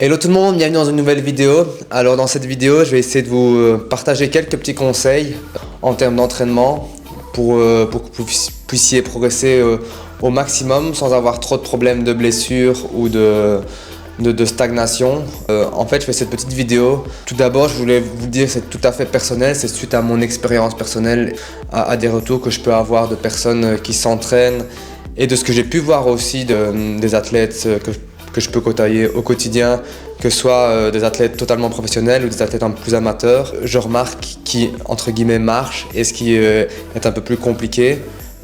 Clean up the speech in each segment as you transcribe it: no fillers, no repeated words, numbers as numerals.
Hello tout le monde, bienvenue dans une nouvelle vidéo. Alors dans cette vidéo, je vais essayer de vous partager quelques petits conseils en termes d'entraînement pour que vous puissiez progresser au maximum sans avoir trop de problèmes de blessures ou de stagnation. En fait, je fais cette petite vidéo. Tout d'abord, je voulais vous dire que c'est tout à fait personnel, c'est suite à mon expérience personnelle, à des retours que je peux avoir de personnes qui s'entraînent et de ce que j'ai pu voir aussi des athlètes que je peux côtoyer au quotidien, que ce soit des athlètes totalement professionnels ou des athlètes un peu plus amateurs. Je remarque qui, entre guillemets, marche et ce qui est un peu plus compliqué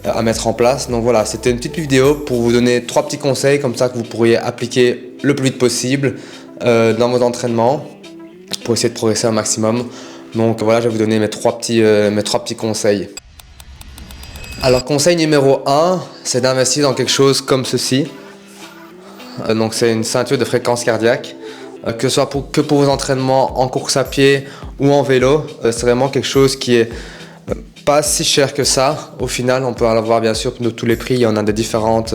à mettre en place. Donc voilà, c'était une petite vidéo pour vous donner 3 petits conseils comme ça que vous pourriez appliquer le plus vite possible dans vos entraînements pour essayer de progresser un maximum. Donc voilà, je vais vous donner mes 3 petits conseils. Alors conseil numéro 1, c'est d'investir dans quelque chose comme ceci. Donc c'est une ceinture de fréquence cardiaque, que ce soit que pour vos entraînements en course à pied ou en vélo. C'est vraiment quelque chose qui est pas si cher que ça. Au final, on peut en avoir bien sûr de tous les prix, il y en a des différentes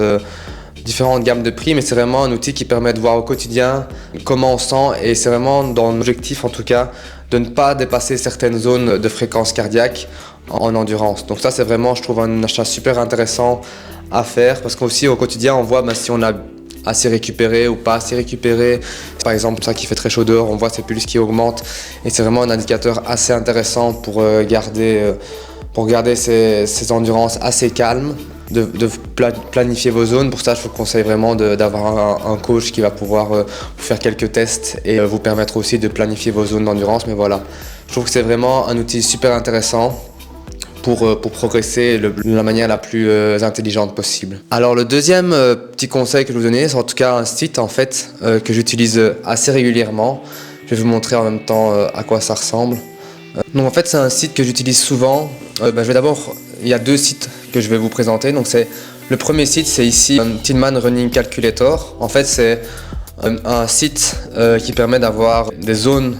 gammes de prix, mais c'est vraiment un outil qui permet de voir au quotidien comment on sent, et c'est vraiment dans l'objectif en tout cas de ne pas dépasser certaines zones de fréquence cardiaque en endurance. Donc ça c'est vraiment, je trouve, un achat super intéressant à faire, parce qu'aussi au quotidien on voit si on a assez récupéré ou pas assez récupéré. Par exemple, ça qui fait très chaud dehors, on voit ces pulses qui augmentent, et c'est vraiment un indicateur assez intéressant pour garder ces endurances assez calmes, de planifier vos zones. Pour ça, je vous conseille vraiment d'avoir un coach qui va pouvoir vous faire quelques tests et vous permettre aussi de planifier vos zones d'endurance. Mais voilà, je trouve que c'est vraiment un outil super intéressant pour progresser de la manière la plus intelligente possible. Alors le deuxième petit conseil que je vais vous donner, c'est en tout cas un site en fait que j'utilise assez régulièrement. Je vais vous montrer en même temps à quoi ça ressemble. Donc en fait c'est un site que j'utilise souvent. Il y a 2 sites que je vais vous présenter. Donc le premier site, c'est ici Tinman Running Calculator. En fait c'est un site qui permet d'avoir des zones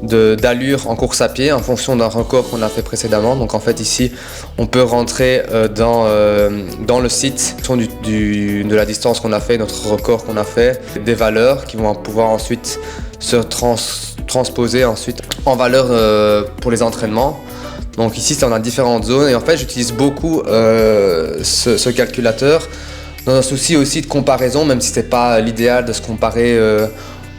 d'allure en course à pied en fonction d'un record qu'on a fait précédemment. Donc en fait ici on peut rentrer dans le site de la distance qu'on a fait, notre record qu'on a fait, des valeurs qui vont pouvoir ensuite se transposer ensuite en valeur pour les entraînements. Donc ici on a différentes zones, et en fait j'utilise beaucoup ce calculateur dans un souci aussi de comparaison, même si c'est pas l'idéal de se comparer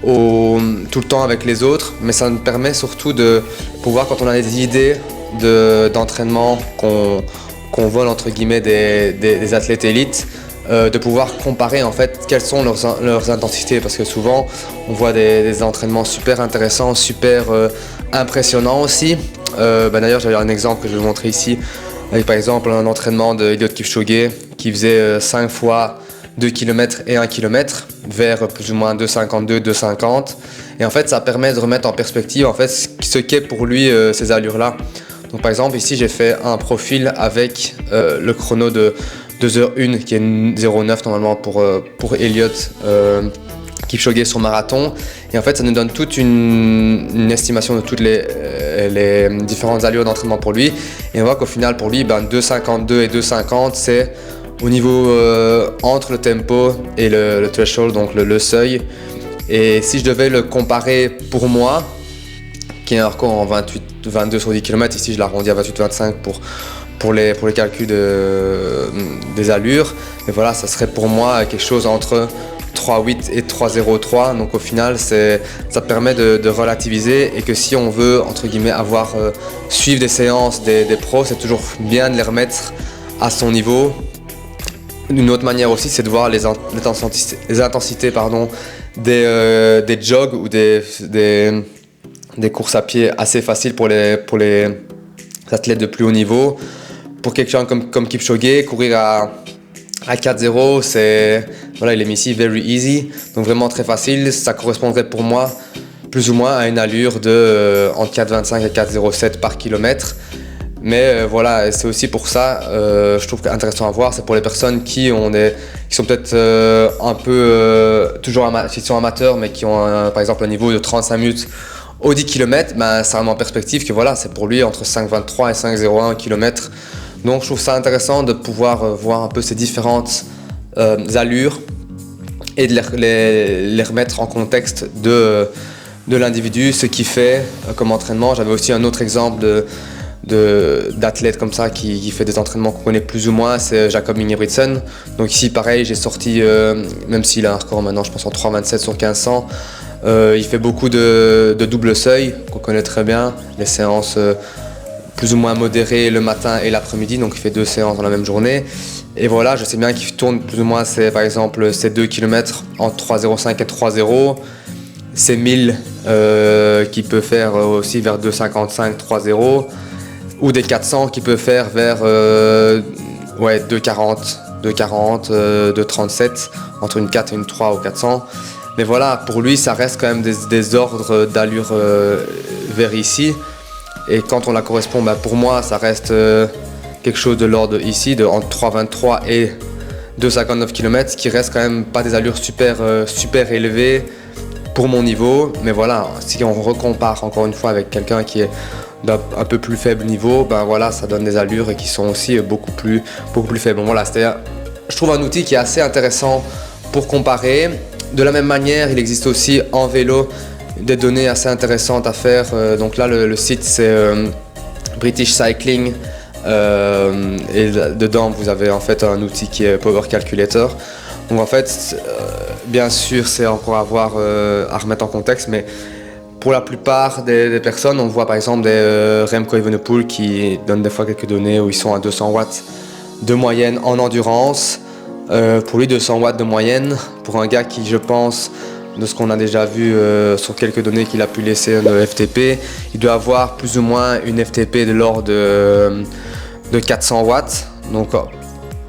tout le temps avec les autres, mais ça nous permet surtout de pouvoir, quand on a des idées d'entraînement qu'on vole entre guillemets des athlètes élites, de pouvoir comparer en fait quelles sont leurs intensités, parce que souvent on voit des entraînements super intéressants, super impressionnants aussi. D'ailleurs j'avais un exemple que je vais vous montrer ici, avec par exemple un entraînement de Eliud Kipchoge qui faisait 5 fois 2 km et 1 km vers plus ou moins 2,52, 2,50, et en fait ça permet de remettre en perspective en fait ce qu'est pour lui ces allures là. Donc par exemple ici j'ai fait un profil avec le chrono de 2h01 qui est 0,9 normalement pour Eliud Kipchoge sur marathon, et en fait ça nous donne toute une estimation de toutes les différentes allures d'entraînement pour lui, et on voit qu'au final pour lui 2,52 et 2,50 c'est au niveau entre le tempo et le threshold, donc le seuil. Et si je devais le comparer pour moi, qui est un record en 22 sur 10 km, ici je l'arrondis à 28-25 pour les calculs des allures, mais voilà, ça serait pour moi quelque chose entre 3,8 et 3,03. Donc au final ça permet de relativiser, et que si on veut entre guillemets suivre des séances des pros, c'est toujours bien de les remettre à son niveau. Une autre manière aussi, c'est de voir les intensités des jogs ou des courses à pied assez faciles pour les athlètes de plus haut niveau. Pour quelqu'un comme Kipchoge, courir à 4,0, il est mis ici very easy, donc vraiment très facile. Ça correspondrait pour moi plus ou moins à une allure entre 4,25 et 4,07 par kilomètre. Mais voilà, c'est aussi pour ça, je trouve intéressant à voir, c'est pour les personnes qui sont peut-être un peu qui sont amateurs, mais qui ont par exemple un niveau de 35 minutes au 10 km, ça remet en perspective que voilà, c'est pour lui entre 5,23 et 5,01 km. Donc je trouve ça intéressant de pouvoir voir un peu ces différentes allures et de les remettre en contexte de l'individu, ce qu'il fait comme entraînement. J'avais aussi un autre exemple d'athlète comme ça qui fait des entraînements qu'on connaît plus ou moins, c'est Jacob Ingebrigtsen. Donc ici pareil, j'ai sorti, même s'il a un record maintenant je pense en 3,27 sur 1500, il fait beaucoup de double seuil qu'on connaît très bien, les séances plus ou moins modérées le matin et l'après-midi, donc il fait 2 séances dans la même journée. Et voilà, je sais bien qu'il tourne plus ou moins par exemple ces 2 km entre 3,05 et 3,0. Ces 1000 qu'il peut faire aussi vers 2,55, 3,0. Ou des 400 qu'il peut faire vers 2,40, 2,37, entre une 4 et une 3 ou 400. Mais voilà, pour lui, ça reste quand même des ordres d'allure vers ici. Et quand on la correspond, pour moi, ça reste quelque chose de l'ordre ici, entre 3,23 et 2,59 km, ce qui reste quand même pas des allures super élevées pour mon niveau. Mais voilà, si on recompare encore une fois avec quelqu'un qui est d'un un peu plus faible niveau, voilà, ça donne des allures qui sont aussi beaucoup plus faibles. Bon, voilà, c'est-à-dire, je trouve un outil qui est assez intéressant pour comparer. De la même manière, il existe aussi en vélo des données assez intéressantes à faire. Donc là, le site c'est British Cycling et dedans vous avez en fait un outil qui est Power Calculator. Donc en fait, bien sûr, c'est encore à remettre en contexte, mais pour la plupart des personnes, on voit par exemple des Remco Evenepoel qui donnent des fois quelques données où ils sont à 200 watts de moyenne en endurance. Pour lui, 200 watts de moyenne, pour un gars qui, je pense, de ce qu'on a déjà vu sur quelques données qu'il a pu laisser de FTP, il doit avoir plus ou moins une FTP de l'ordre de 400 watts. Donc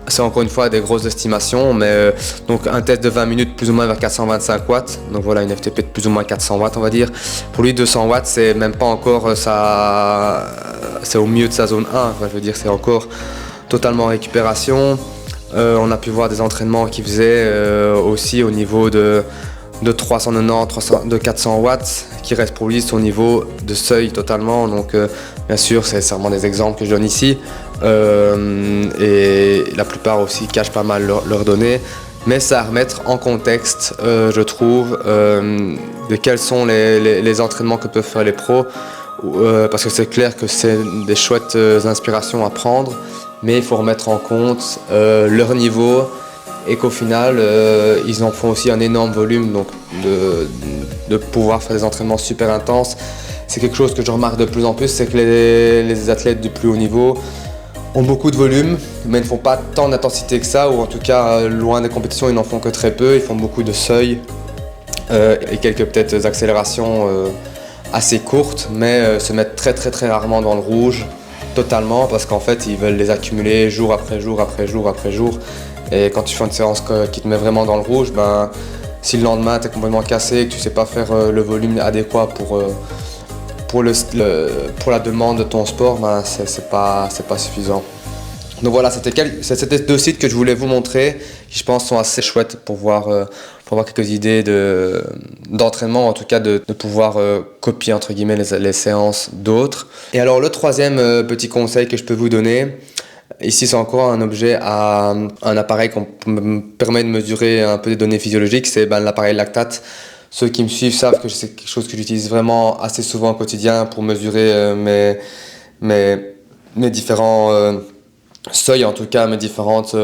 c'est encore une fois des grosses estimations, mais donc un test de 20 minutes plus ou moins vers 425 watts, donc voilà une FTP de plus ou moins 400 watts on va dire. Pour lui 200 watts c'est même pas encore c'est au milieu de sa zone 1, enfin, je veux dire c'est encore totalement en récupération. On a pu voir des entraînements qu'il faisait aussi au niveau de 390, de 400 watts qui reste pour lui son niveau de seuil totalement. Donc bien sûr c'est vraiment des exemples que je donne ici et la plupart aussi cachent pas mal leurs données, mais c'est à remettre en contexte je trouve de quels sont les entraînements que peuvent faire les pros parce que c'est clair que c'est des chouettes inspirations à prendre, mais il faut remettre en compte leur niveau et qu'au final ils en font aussi un énorme volume, donc de pouvoir faire des entraînements super intenses. C'est quelque chose que je remarque de plus en plus, c'est que les athlètes du plus haut niveau ont beaucoup de volume, mais ne font pas tant d'intensité que ça, ou en tout cas loin des compétitions ils n'en font que très peu, ils font beaucoup de seuils et quelques peut-être accélérations assez courtes, mais se mettent très rarement dans le rouge totalement, parce qu'en fait ils veulent les accumuler jour après jour après jour après jour. Et quand tu fais une séance qui te met vraiment dans le rouge, si le lendemain tu es complètement cassé et que tu ne sais pas faire le volume adéquat pour la demande de ton sport, c'est pas suffisant. Donc voilà, c'était 2 sites que je voulais vous montrer, qui je pense sont assez chouettes pour voir quelques idées d'entraînement, en tout cas de pouvoir copier entre guillemets les séances d'autres. Et alors le troisième petit conseil que je peux vous donner, ici c'est encore un objet un appareil qui me permet de mesurer un peu des données physiologiques, c'est l'appareil lactate. Ceux qui me suivent savent que c'est quelque chose que j'utilise vraiment assez souvent au quotidien pour mesurer mes différents seuils, en tout cas mes différentes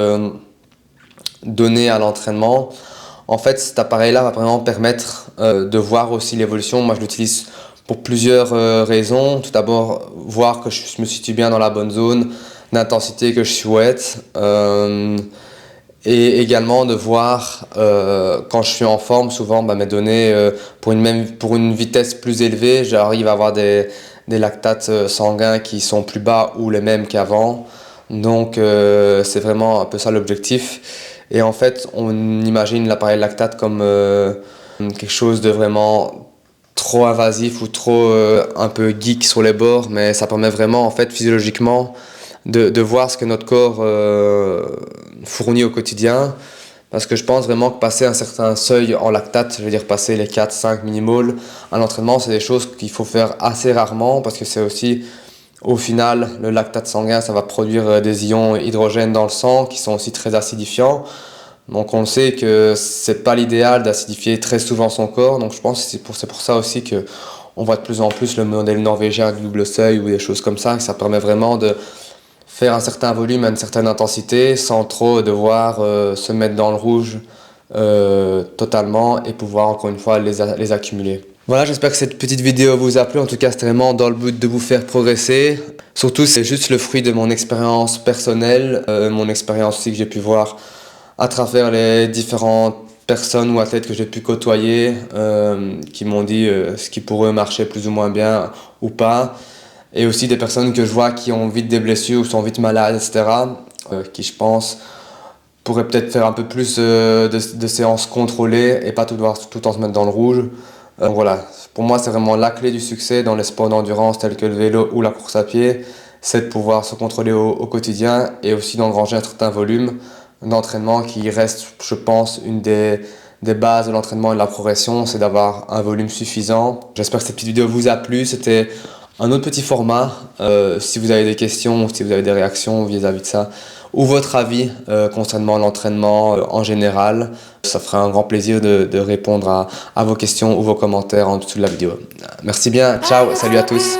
données à l'entraînement. En fait, cet appareil-là va vraiment permettre de voir aussi l'évolution. Moi, je l'utilise pour plusieurs raisons. Tout d'abord, voir que je me situe bien dans la bonne zone d'intensité que je souhaite. Et également de voir quand je suis en forme, souvent mes données pour une vitesse plus élevée, j'arrive à avoir des lactates sanguins qui sont plus bas ou les mêmes qu'avant. Donc c'est vraiment un peu ça l'objectif. Et en fait, on imagine l'appareil lactate comme quelque chose de vraiment trop invasif ou trop un peu geek sur les bords, mais ça permet vraiment en fait physiologiquement de voir ce que notre corps fournit au quotidien, parce que je pense vraiment que passer un certain seuil en lactate, je veux dire passer les 4-5 millimoles à l'entraînement, c'est des choses qu'il faut faire assez rarement, parce que c'est aussi, au final, le lactate sanguin, ça va produire des ions hydrogène dans le sang qui sont aussi très acidifiants. Donc on le sait que c'est pas l'idéal d'acidifier très souvent son corps. Donc je pense que c'est pour ça aussi que on voit de plus en plus le modèle norvégien du double seuil ou des choses comme ça. Que ça permet vraiment de faire un certain volume à une certaine intensité sans trop devoir se mettre dans le rouge totalement et pouvoir encore une fois les accumuler. Voilà, j'espère que cette petite vidéo vous a plu. En tout cas, c'était vraiment dans le but de vous faire progresser. Surtout, c'est juste le fruit de mon expérience personnelle, mon expérience aussi que j'ai pu voir à travers les différentes personnes ou athlètes que j'ai pu côtoyer, qui m'ont dit ce qui pour eux marchait plus ou moins bien ou pas. Et aussi des personnes que je vois qui ont vite des blessures ou sont vite malades, etc. Qui, je pense, pourraient peut-être faire un peu plus de séances contrôlées et pas tout devoir tout le temps se mettre dans le rouge. Donc voilà, pour moi c'est vraiment la clé du succès dans les sports d'endurance tels que le vélo ou la course à pied, c'est de pouvoir se contrôler au quotidien et aussi d'engranger un certain volume d'entraînement qui reste, je pense, une des bases de l'entraînement et de la progression, c'est d'avoir un volume suffisant. J'espère que cette petite vidéo vous a plu, c'était un autre petit format. Si vous avez des questions ou si vous avez des réactions vis-à-vis de ça, ou votre avis concernant l'entraînement en général, ça fera un grand plaisir de répondre à vos questions ou vos commentaires en dessous de la vidéo. Merci bien, ciao, salut à tous.